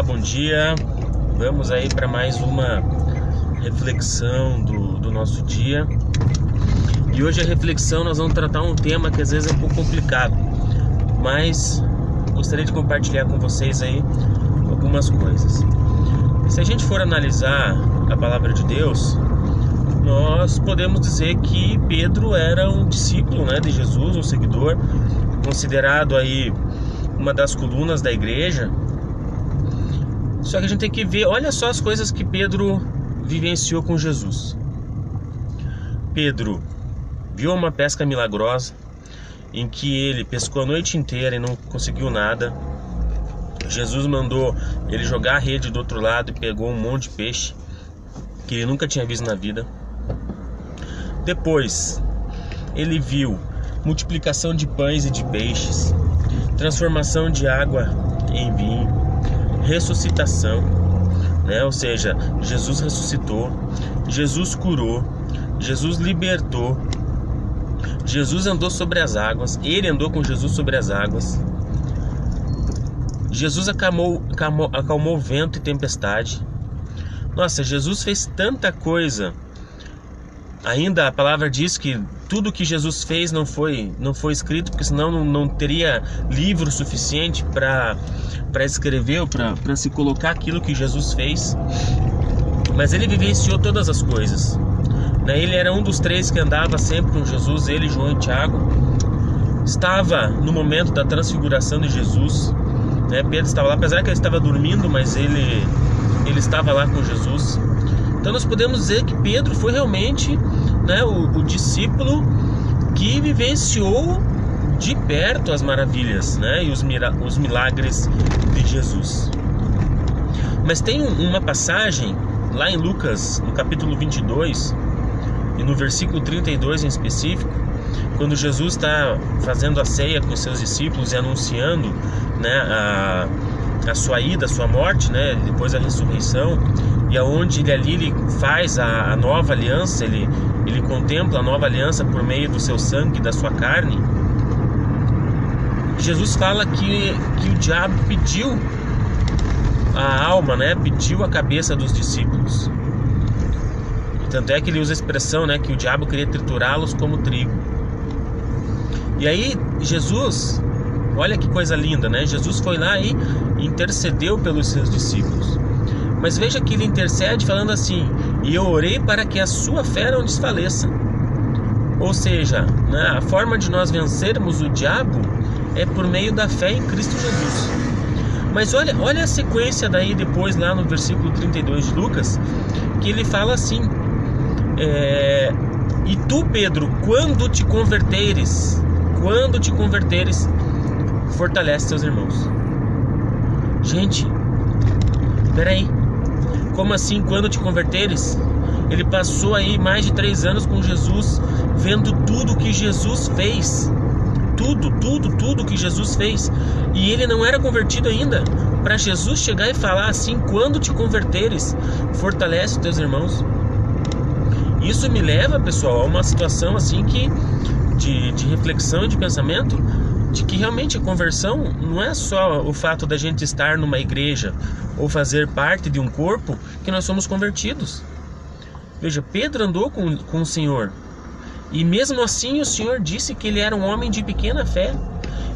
Olá, bom dia. Vamos aí para mais uma reflexão do nosso dia. E hoje a reflexão nós vamos tratar um tema que às vezes é um pouco complicado, mas gostaria de compartilhar com vocês aí algumas coisas. Se a gente for analisar a palavra de Deus, nós podemos dizer que Pedro era um discípulo, de Jesus, um seguidor, considerado aí uma das colunas da igreja. Só que a gente tem que ver, olha só as coisas que Pedro vivenciou com Jesus. Pedro viu uma pesca milagrosa, em que ele pescou a noite inteira e não conseguiu nada. Jesus mandou ele jogar a rede do outro lado e pegou um monte de peixe que ele nunca tinha visto na vida. Depois, ele viu multiplicação de pães e de peixes, transformação de água em vinho, ressuscitação, ou seja, Jesus ressuscitou, Jesus curou, Jesus libertou, Jesus andou sobre as águas, ele andou com Jesus sobre as águas. Jesus acalmou vento e tempestade. Nossa, Jesus fez tanta coisa. Ainda a palavra diz que tudo que Jesus fez não foi escrito, porque senão não teria livro suficiente para escrever, para se colocar aquilo que Jesus fez. Mas ele vivenciou todas as coisas. Ele era um dos três que andava sempre com Jesus, ele, João e Tiago. Estava no momento da transfiguração de Jesus. Pedro estava lá, apesar que ele estava dormindo, mas ele estava lá com Jesus. Então nós podemos dizer que Pedro foi realmente o discípulo que vivenciou de perto as maravilhas e os milagres de Jesus. Mas tem uma passagem lá em Lucas, no capítulo 22, e no versículo 32 em específico, quando Jesus está fazendo a ceia com seus discípulos e anunciando a sua ida, a sua morte, depois da ressurreição, e aonde ele faz a nova aliança, ele contempla a nova aliança por meio do seu sangue e da sua carne. Jesus fala que o diabo pediu a alma, pediu a cabeça dos discípulos. Tanto é que ele usa a expressão, que o diabo queria triturá-los como trigo. E aí Jesus, olha que coisa linda, Jesus foi lá e intercedeu pelos seus discípulos. Mas veja que ele intercede falando assim: e eu orei para que a sua fé não desfaleça. Ou seja, a forma de nós vencermos o diabo é por meio da fé em Cristo Jesus. Mas olha a sequência daí depois lá no versículo 32 de Lucas, que ele fala assim: e tu, Pedro, quando te converteres, fortalece teus irmãos. Gente, peraí, como assim quando te converteres? Ele passou aí mais de 3 anos com Jesus, vendo tudo que Jesus fez, tudo que Jesus fez, e ele não era convertido ainda. Para Jesus chegar e falar assim: quando te converteres, fortalece teus irmãos. Isso me leva, pessoal, a uma situação assim de reflexão e de pensamento, de que realmente a conversão não é só o fato da gente estar numa igreja ou fazer parte de um corpo que nós somos convertidos. Veja, Pedro andou com o Senhor, e mesmo assim o Senhor disse que ele era um homem de pequena fé,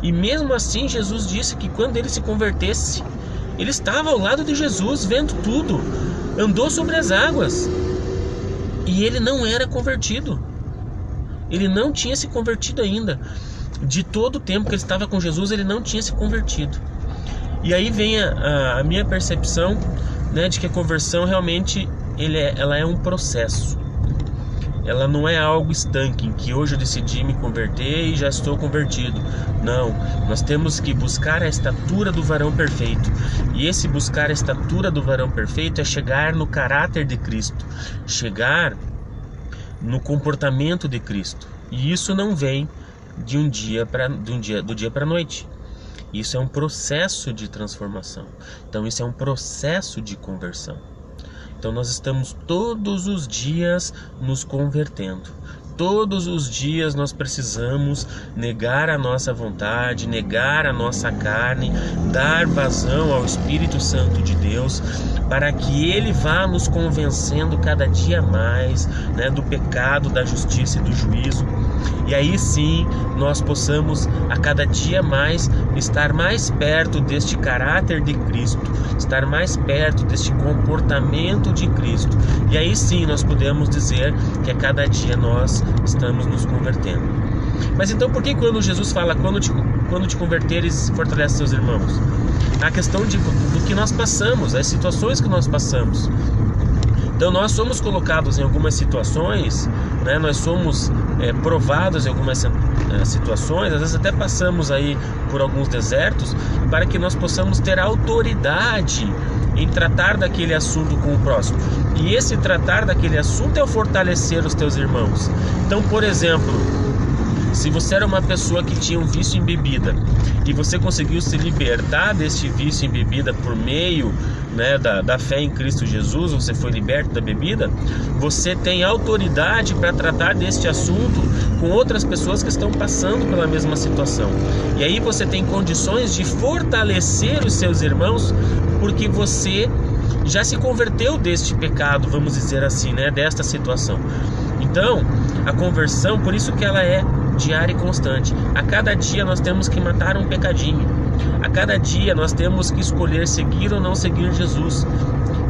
e mesmo assim Jesus disse que quando ele se convertesse, ele estava ao lado de Jesus, vendo tudo, andou sobre as águas, e ele não era convertido. Ele não tinha se convertido ainda. De todo o tempo que ele estava com Jesus, ele não tinha se convertido. E aí vem a minha percepção, de que a conversão realmente ela é um processo. Ela não é algo estanque, em que hoje eu decidi me converter e já estou convertido. Não, nós temos que buscar a estatura do varão perfeito. E esse buscar a estatura do varão perfeito é chegar no caráter de Cristo, chegar no comportamento de Cristo. E isso não vem do dia para a noite. Isso é um processo de transformação. Então isso é um processo de conversão. Então nós estamos todos os dias nos convertendo, todos os dias nós precisamos negar a nossa vontade, negar a nossa carne, dar vazão ao Espírito Santo de Deus, para que Ele vá nos convencendo cada dia mais, né, do pecado, da justiça e do juízo. E aí sim nós possamos a cada dia mais estar mais perto deste caráter de Cristo, estar mais perto deste comportamento de Cristo. E aí sim nós podemos dizer que a cada dia nós estamos nos convertendo. Mas então por que quando Jesus fala quando te converteres, fortalece seus irmãos? A questão do que nós passamos, as situações que nós passamos. Então nós somos colocados em algumas situações, né? Nós somos provados em algumas situações, às vezes até passamos aí por alguns desertos, para que nós possamos ter autoridade em tratar daquele assunto com o próximo. E esse tratar daquele assunto é o fortalecer os teus irmãos. Então, por exemplo, se você era uma pessoa que tinha um vício em bebida e você conseguiu se libertar desse vício em bebida por meio, né, da fé em Cristo Jesus, você foi liberto da bebida, você tem autoridade para tratar deste assunto com outras pessoas que estão passando pela mesma situação. E aí você tem condições de fortalecer os seus irmãos, porque você já se converteu deste pecado, vamos dizer assim, né, desta situação. Então, a conversão, por isso que ela é diária e constante. A cada dia nós temos que matar um pecadinho. A cada dia nós temos que escolher seguir ou não seguir Jesus.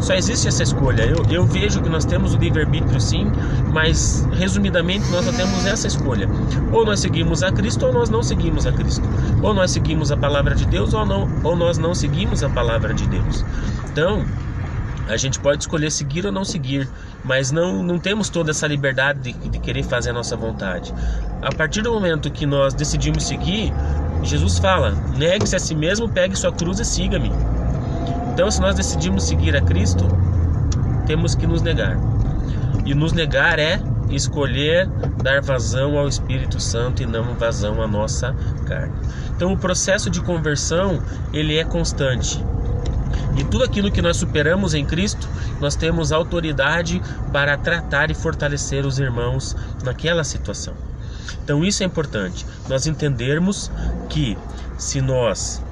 Só existe essa escolha. Eu vejo que nós temos o livre-arbítrio sim, mas resumidamente nós só temos essa escolha. Ou nós seguimos a Cristo ou nós não seguimos a Cristo. Ou nós seguimos a palavra de Deus ou nós não seguimos a palavra de Deus. Então, a gente pode escolher seguir ou não seguir, mas não temos toda essa liberdade de querer fazer a nossa vontade. A partir do momento que nós decidimos seguir, Jesus fala: negue-se a si mesmo, pegue sua cruz e siga-me. Então, se nós decidimos seguir a Cristo, temos que nos negar. E nos negar é escolher dar vazão ao Espírito Santo e não vazão à nossa carne. Então, o processo de conversão, ele é constante. E tudo aquilo que nós superamos em Cristo, nós temos autoridade para tratar e fortalecer os irmãos naquela situação. Então isso é importante, nós entendermos que se nós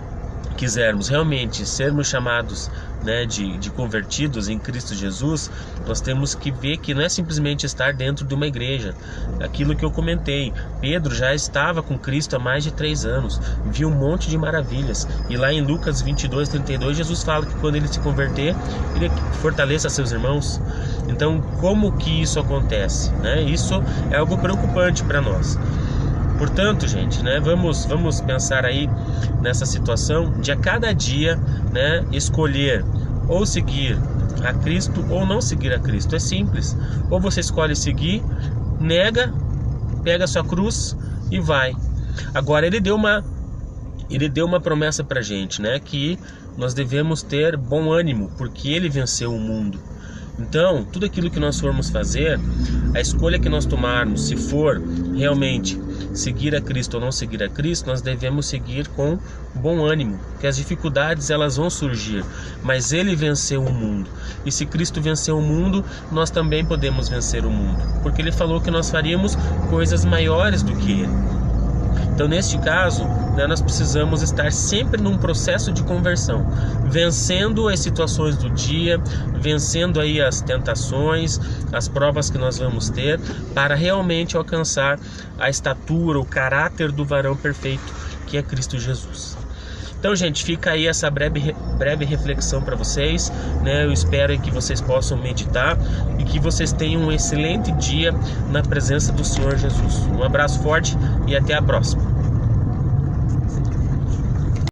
quisermos realmente sermos chamados, né, de convertidos em Cristo Jesus, nós temos que ver que não é simplesmente estar dentro de uma igreja. Aquilo que eu comentei, Pedro já estava com Cristo há mais de 3 anos, viu um monte de maravilhas, e lá em Lucas 22:32 Jesus fala que quando ele se converter, ele fortaleça seus irmãos. Então como que isso acontece, né? Isso é algo preocupante para nós. Portanto, gente, né, vamos pensar aí nessa situação de a cada dia, né, escolher ou seguir a Cristo ou não seguir a Cristo. É simples. Ou você escolhe seguir, nega, pega a sua cruz e vai. Agora ele deu uma promessa pra gente, né, que nós devemos ter bom ânimo, porque ele venceu o mundo. Então, tudo aquilo que nós formos fazer, a escolha que nós tomarmos, se for realmente seguir a Cristo ou não seguir a Cristo, nós devemos seguir com bom ânimo, porque as dificuldades elas vão surgir, mas Ele venceu o mundo. E se Cristo venceu o mundo, nós também podemos vencer o mundo, porque Ele falou que nós faríamos coisas maiores do que Ele. Então, neste caso, né, nós precisamos estar sempre num processo de conversão, vencendo as situações do dia, vencendo aí as tentações, as provas que nós vamos ter, para realmente alcançar a estatura, o caráter do varão perfeito, que é Cristo Jesus. Então, gente, fica aí essa breve reflexão para vocês, né? Eu espero que vocês possam meditar e que vocês tenham um excelente dia na presença do Senhor Jesus. Um abraço forte e até a próxima.